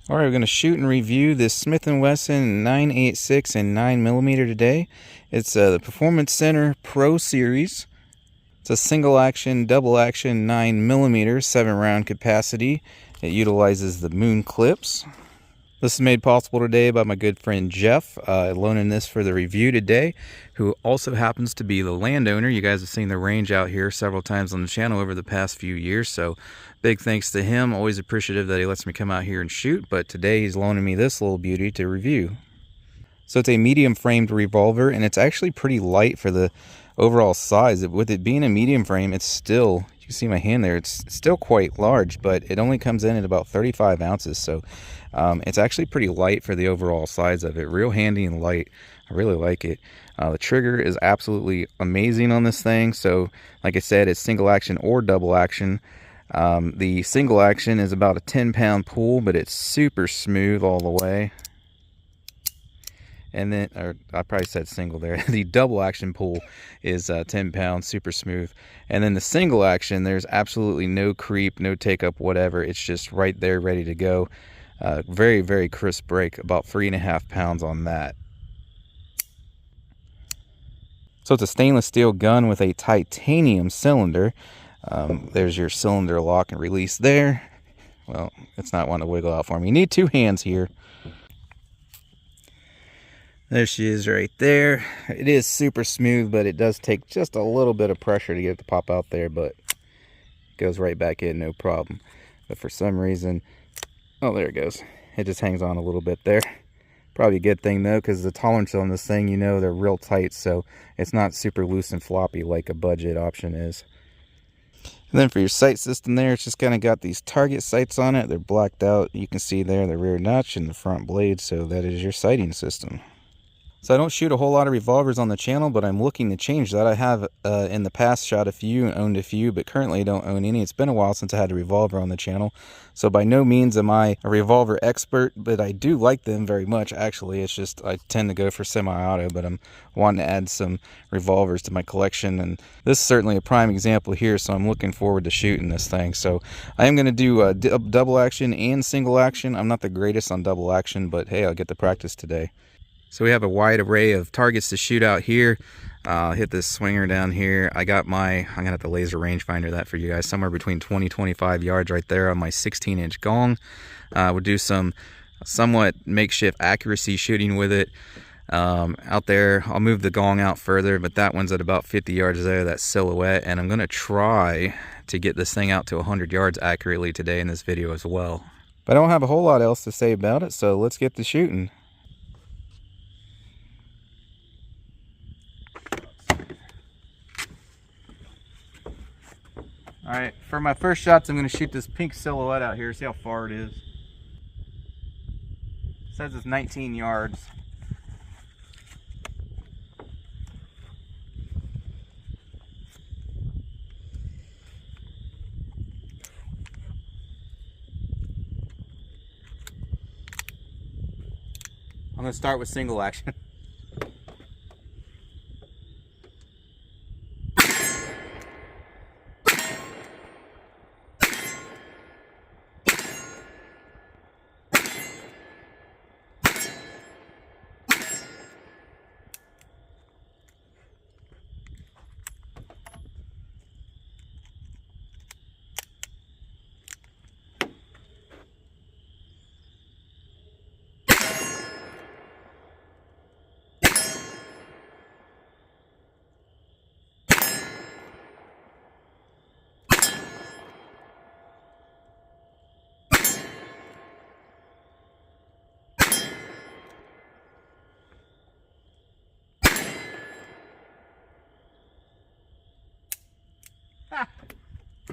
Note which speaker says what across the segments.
Speaker 1: Alright, we're going to shoot and review this Smith & Wesson 986 and 9mm today. It's the Performance Center Pro Series. It's a single action, double action 9mm, 7-round capacity. It utilizes the moon clips. This is made possible today by my good friend Jeff, loaning this for the review today, who also happens to be the landowner. You guys have seen the range out here several times on the channel over the past few years, so big thanks to him. Always appreciative that he lets me come out here and shoot, but today he's loaning me this little beauty to review. So it's a medium framed revolver, and it's actually pretty light for the overall size. With it being a medium frame, it's still, you can see my hand there, it's still quite large, but it only comes in at about 35 ounces, so it's actually pretty light for the overall size of it. Real handy and light. I really like it. The trigger is absolutely amazing on this thing. So like I said, it's single action or double action. The single action is about a 10-pound pull, but it's super smooth all the way. And then, or I probably said single there. The double action pull is 10 pounds, super smooth. And then the single action, there's absolutely no creep, no take up, whatever. It's just right there, ready to go. Very, very crisp break, about 3.5 pounds on that. So it's a stainless steel gun with a titanium cylinder. There's your cylinder lock and release there. Well, it's not one to wiggle out for me. You need 2 hands here. There she is right there. It is super smooth, but it does take just a little bit of pressure to get it to pop out there, but it goes right back in, no problem. But for some reason, oh, there it goes. It just hangs on a little bit there. Probably a good thing though, because the tolerance on this thing, you know, they're real tight, so it's not super loose and floppy like a budget option is. And then for your sight system there, it's just kind of got these target sights on it. They're blacked out. You can see there the rear notch and the front blade, so that is your sighting system. So I don't shoot a whole lot of revolvers on the channel, but I'm looking to change that. I have in the past shot a few and owned a few, but currently I don't own any. It's been a while since I had a revolver on the channel. So by no means am I a revolver expert, but I do like them very much, actually. It's just I tend to go for semi-auto, but I'm wanting to add some revolvers to my collection. And this is certainly a prime example here, so I'm looking forward to shooting this thing. So I am going to do double action and single action. I'm not the greatest on double action, but hey, I'll get to practice today. So we have a wide array of targets to shoot out here. Hit this swinger down here. I'm gonna have to laser rangefinder that for you guys, somewhere between 20-25 yards right there on my 16-inch gong. We'll do some somewhat makeshift accuracy shooting with it. Out there, I'll move the gong out further, but that one's at about 50 yards there, that silhouette, and I'm gonna try to get this thing out to 100 yards accurately today in this video as well. But I don't have a whole lot else to say about it, so let's get to shooting. Alright, for my first shots, I'm going to shoot this pink silhouette out here, see how far it is. It says it's 19 yards. I'm going to start with single action.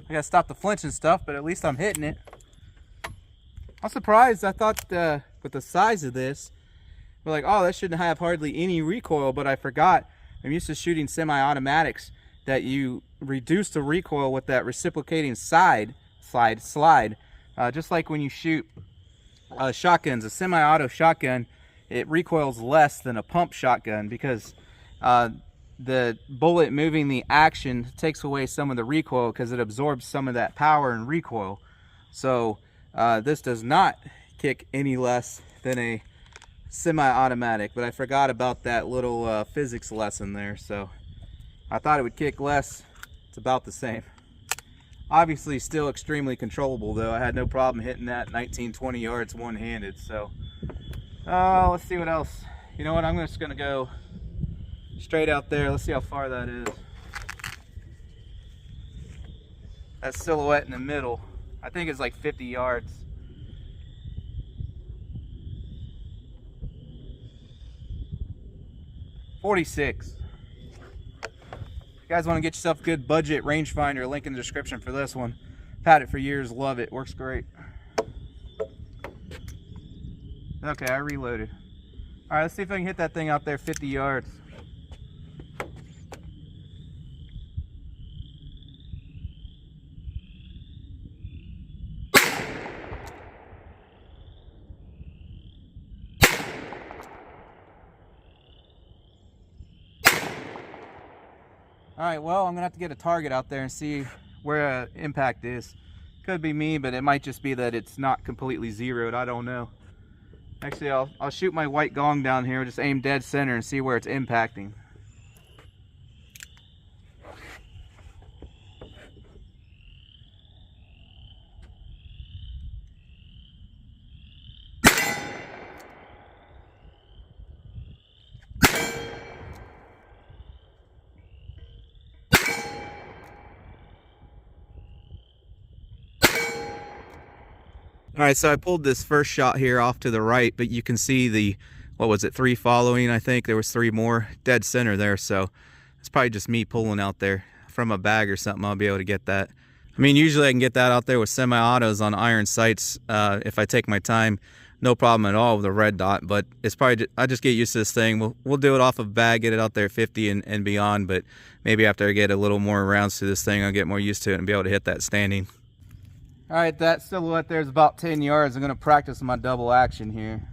Speaker 1: I gotta stop the flinch and stuff, but at least I'm hitting it. I'm surprised. I thought with the size of this, we're like, oh, that shouldn't have hardly any recoil, but I forgot. I'm used to shooting semi-automatics that you reduce the recoil with that reciprocating slide. Just like when you shoot shotguns, a semi-auto shotgun, it recoils less than a pump shotgun because the bullet moving the action takes away some of the recoil because it absorbs some of that power and recoil. So this does not kick any less than a semi-automatic, but I forgot about that little physics lesson there, so I thought it would kick less. It's about the same. Obviously still extremely controllable though. I had no problem hitting that 19-20 yards one-handed. So let's see what else. You know what, I'm just gonna go straight out there. Let's see how far that is. That silhouette in the middle, I think it's like 50 yards. $46. If you guys want to get yourself a good budget rangefinder, link in the description for this one. I've had it for years, love it, works great. Okay, I reloaded. All right, let's see if I can hit that thing out there 50 yards. All right, well, I'm gonna have to get a target out there and see where impact is. Could be me, but it might just be that it's not completely zeroed. I don't know. Actually, I'll shoot my white gong down here, just aim dead center and see where it's impacting. All right, so I pulled this first shot here off to the right, but you can see the, what was it, 3 following, I think. There was 3 more dead center there, so it's probably just me pulling out there from a bag or something. I'll be able to get that. I mean, usually I can get that out there with semi-autos on iron sights if I take my time. No problem at all with a red dot, but it's probably, I just get used to this thing. We'll do it off of bag, get it out there at 50 and beyond, but maybe after I get a little more rounds to this thing, I'll get more used to it and be able to hit that standing. All right, that silhouette there is about 10 yards. I'm going to practice my double action here.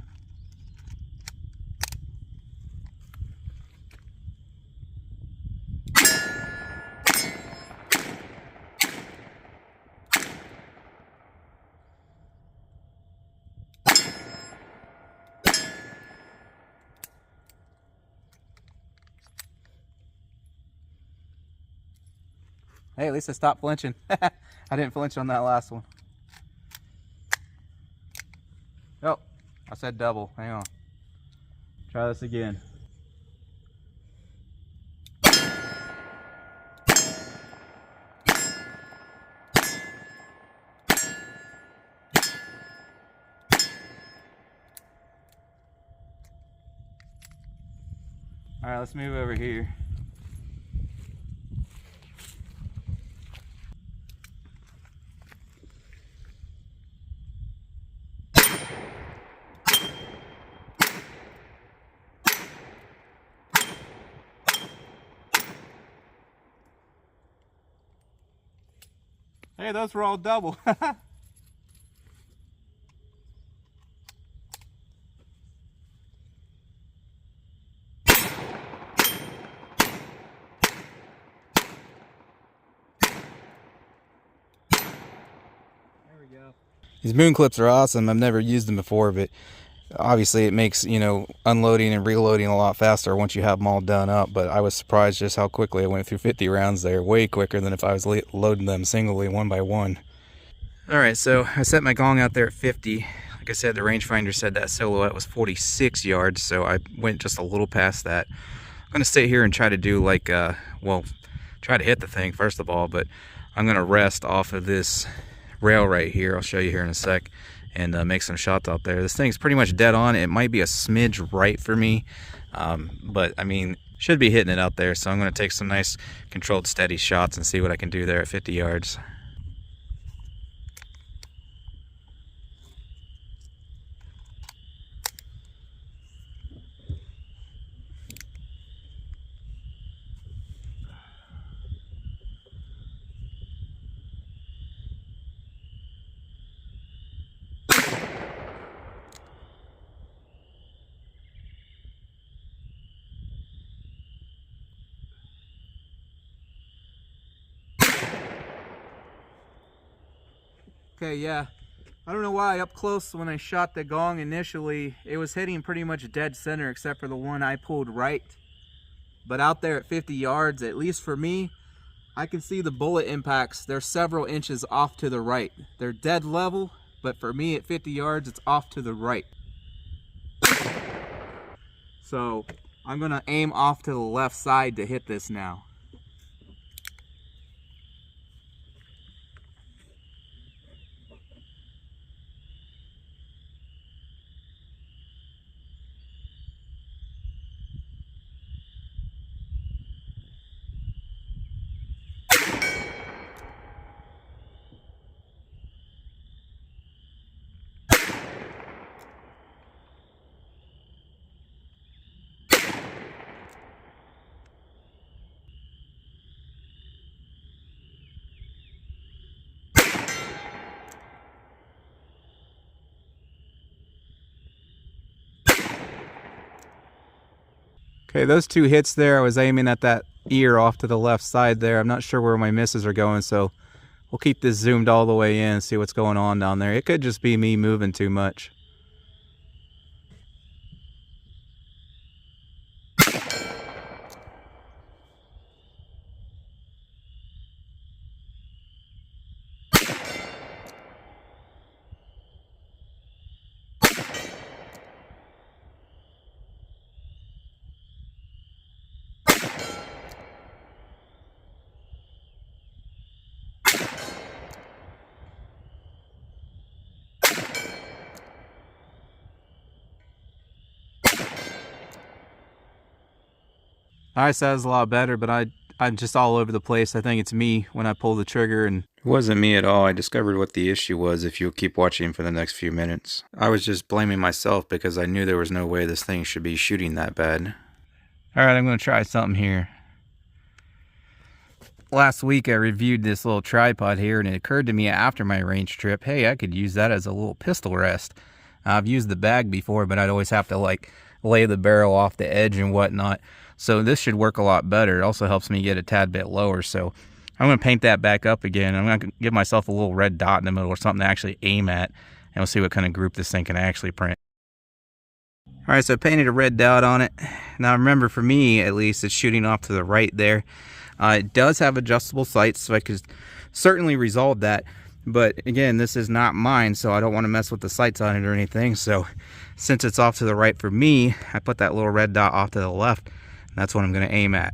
Speaker 1: Hey, at least I stopped flinching. I didn't flinch on that last one. Oh, I said double. Hang on. Try this again. All right, let's move over here. Hey, those were all double. These moon clips are awesome. I've never used them before, but obviously it makes, you know, unloading and reloading a lot faster once you have them all done up. But I was surprised just how quickly I went through 50 rounds there, way quicker than if I was loading them singly one by one. All right, so I set my gong out there at 50. Like I said, the rangefinder said that silhouette was 46 yards, so I went just a little past that. I'm gonna stay here and try to do like, well, try to hit the thing first of all, but I'm gonna rest off of this rail right here. I'll show you here in a sec, and make some shots out there. This thing's pretty much dead on. It might be a smidge right for me, but I mean, should be hitting it out there. So I'm going to take some nice controlled steady shots and see what I can do there at 50 yards. Okay, yeah, I don't know why up close when I shot the gong initially, it was hitting pretty much dead center except for the one I pulled right. But out there at 50 yards, at least for me, I can see the bullet impacts. They're several inches off to the right. They're dead level, but for me at 50 yards, it's off to the right. So I'm gonna aim off to the left side to hit this now. Okay, those two hits there, I was aiming at that ear off to the left side there. I'm not sure where my misses are going, so we'll keep this zoomed all the way in, see what's going on down there. It could just be me moving too much. Alright, so that was a lot better, but I'm just all over the place. I think it's me when I pull the trigger, and it wasn't me at all. I discovered what the issue was if you'll keep watching for the next few minutes. I was just blaming myself because I knew there was no way this thing should be shooting that bad. Alright, I'm going to try something here. Last week I reviewed this little tripod here, and it occurred to me after my range trip, hey, I could use that as a little pistol rest. I've used the bag before, but I'd always have to like lay the barrel off the edge and whatnot. So this should work a lot better. It also helps me get a tad bit lower. So I'm going to paint that back up again. I'm going to give myself a little red dot in the middle or something to actually aim at, and we'll see what kind of group this thing can actually print. All right, so I painted a red dot on it. Now remember, for me at least, it's shooting off to the right there. It does have adjustable sights, so I could certainly resolve that. But again, this is not mine, so I don't want to mess with the sights on it or anything. So since it's off to the right for me, I put that little red dot off to the left. And that's what I'm going to aim at.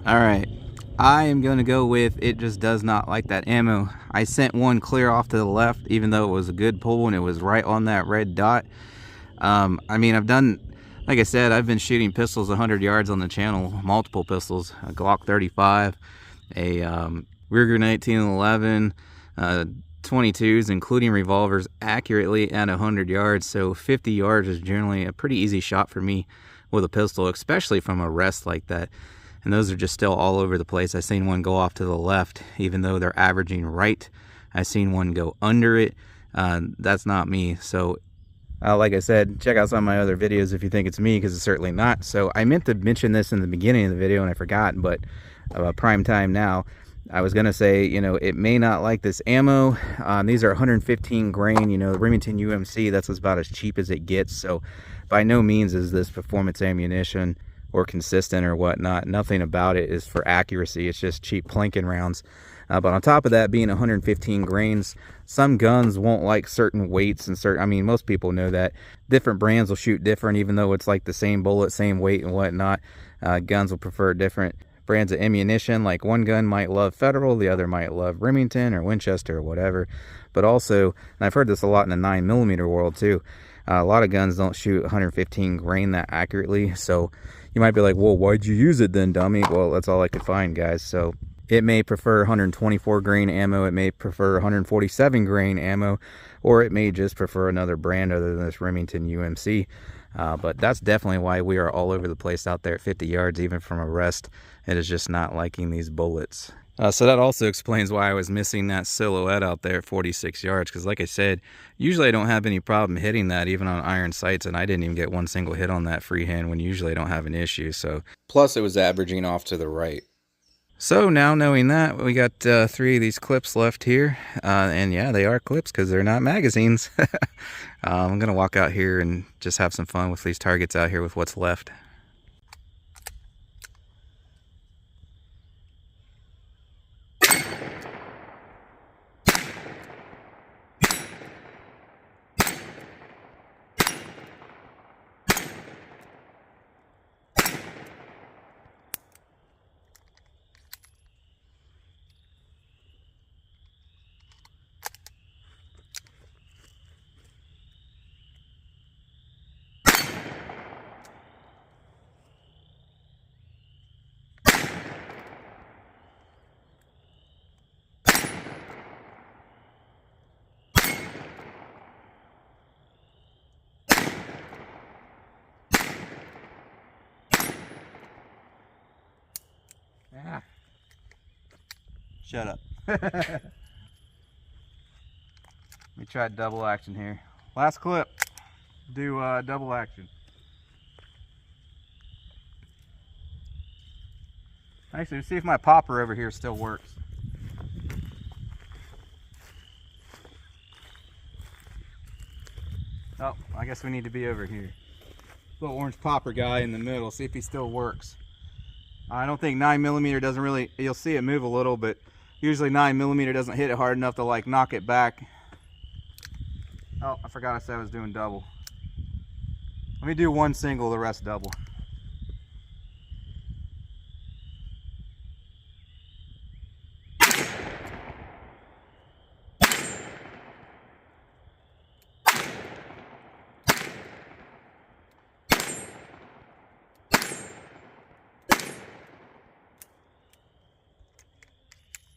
Speaker 1: Alright, I am going to go with it just does not like that ammo. I sent one clear off to the left, even though it was a good pull and it was right on that red dot. I mean, I've done, like I said, I've been shooting pistols 100 yards on the channel, multiple pistols, a Glock 35, a Ruger 1911, 22s, including revolvers, accurately at 100 yards. So 50 yards is generally a pretty easy shot for me with a pistol, especially from a rest like that. And those are just still all over the place. I seen one go off to the left, even though they're averaging right. I seen one go under it. That's not me. So Like I said, check out some of my other videos if you think it's me, because it's certainly not. So I meant to mention this in the beginning of the video and I forgot, but prime time now. I was gonna say, you know, it may not like this ammo. These are 115 grain, you know, the Remington UMC, that's about as cheap as it gets. So by no means is this performance ammunition or consistent or whatnot. Nothing about it is for accuracy. It's just cheap plinking rounds. But on top of that, being 115 grains, some guns won't like certain weights and certain, I mean, most people know that. Different brands will shoot different, even though it's like the same bullet, same weight and whatnot. Guns will prefer different brands of ammunition. Like one gun might love Federal, the other might love Remington or Winchester or whatever. But also, and I've heard this a lot in the 9mm world too, a lot of guns don't shoot 115 grain that accurately. So you might be like, well, why'd you use it then, dummy? Well, that's all I could find, guys. So it may prefer 124 grain ammo, it may prefer 147 grain ammo, or it may just prefer another brand other than this Remington UMC. But that's definitely why we are all over the place out there at 50 yards, even from a rest. It is just not liking these bullets. So that also explains why I was missing that silhouette out there at 46 yards, because like I said, usually I don't have any problem hitting that even on iron sights, and I didn't even get one single hit on that freehand when usually I don't have an issue. So plus it was averaging off to the right. So now knowing that, we got 3 of these clips left here, and yeah, they are clips because they're not magazines. I'm gonna walk out here and just have some fun with these targets out here with what's left. Ah. Shut up. Let me try double action here. Last clip. Do double action. Actually, let's see if my popper over here still works. Oh, I guess we need to be over here. Little orange popper guy in the middle. See if he still works. I don't think 9mm doesn't really, you'll see it move a little, but usually 9mm doesn't hit it hard enough to like knock it back. Oh, I forgot I said I was doing double. Let me do one single, the rest double.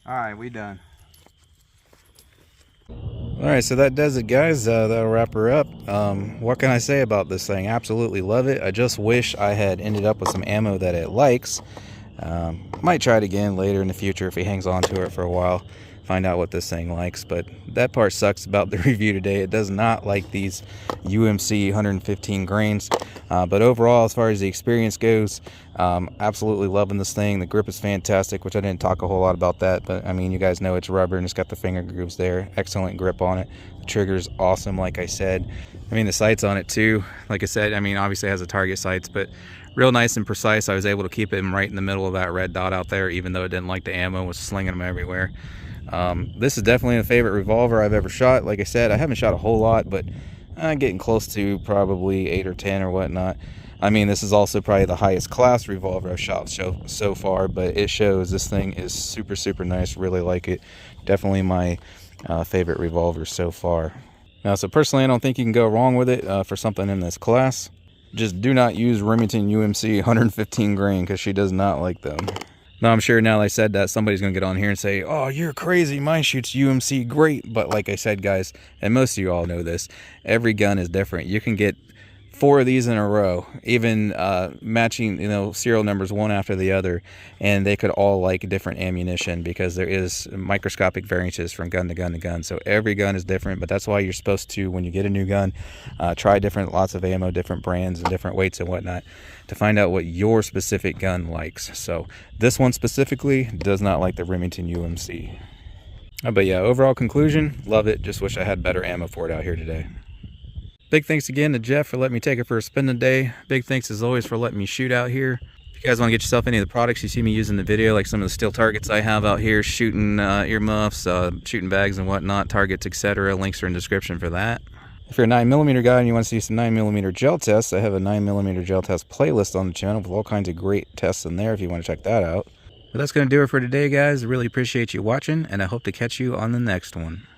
Speaker 1: Alright, we done. Alright, so that does it, guys. That'll wrap her up. What can I say about this thing? Absolutely love it. I just wish I had ended up with some ammo that it likes. Might try it again later in the future if he hangs on to it for a while. Find out what this thing likes. But that part sucks about the review today. It does not like these UMC 115 grains. But overall, as far as the experience goes, absolutely loving this thing. The grip is fantastic, which I didn't talk a whole lot about that, but I mean, you guys know it's rubber and it's got the finger grooves there. Excellent grip on it. The trigger's awesome, like I said. I mean, the sights on it too, like I said, I mean, obviously it has a target sights, but real nice and precise. I was able to keep it right in the middle of that red dot out there, even though it didn't like the ammo, was slinging them everywhere. This is definitely a favorite revolver I've ever shot. Like I said, I haven't shot a whole lot, but getting close to probably 8 or 10 or whatnot. I mean, this is also probably the highest class revolver I've shot so far, but it shows. This thing is super, super nice. Really like it. Definitely my favorite revolver so far. Now, so personally, I don't think you can go wrong with it for something in this class. Just do not use Remington UMC 115 grain, because she does not like them. Now, I'm sure now that I said that, somebody's going to get on here and say, oh, you're crazy, mine shoots UMC great. But like I said, guys, and most of you all know this, every gun is different. You can get 4 of these in a row, even matching, you know, serial numbers one after the other, and they could all like different ammunition, because there is microscopic variances from gun to gun to gun. So every gun is different, but that's why you're supposed to, when you get a new gun, try lots of ammo, different brands and different weights and whatnot, to find out what your specific gun likes. So this one specifically does not like the Remington UMC. But yeah, overall conclusion, love it. Just wish I had better ammo for it out here today. Big thanks again to Jeff for letting me take it for a spin today. Big thanks as always for letting me shoot out here. If you guys want to get yourself any of the products you see me using in the video, like some of the steel targets I have out here, shooting earmuffs, shooting bags and whatnot, targets, etc., links are in the description for that. If you're a 9mm guy and you want to see some 9mm gel tests, I have a 9mm gel test playlist on the channel with all kinds of great tests in there if you want to check that out. But that's going to do it for today, guys. I really appreciate you watching, and I hope to catch you on the next one.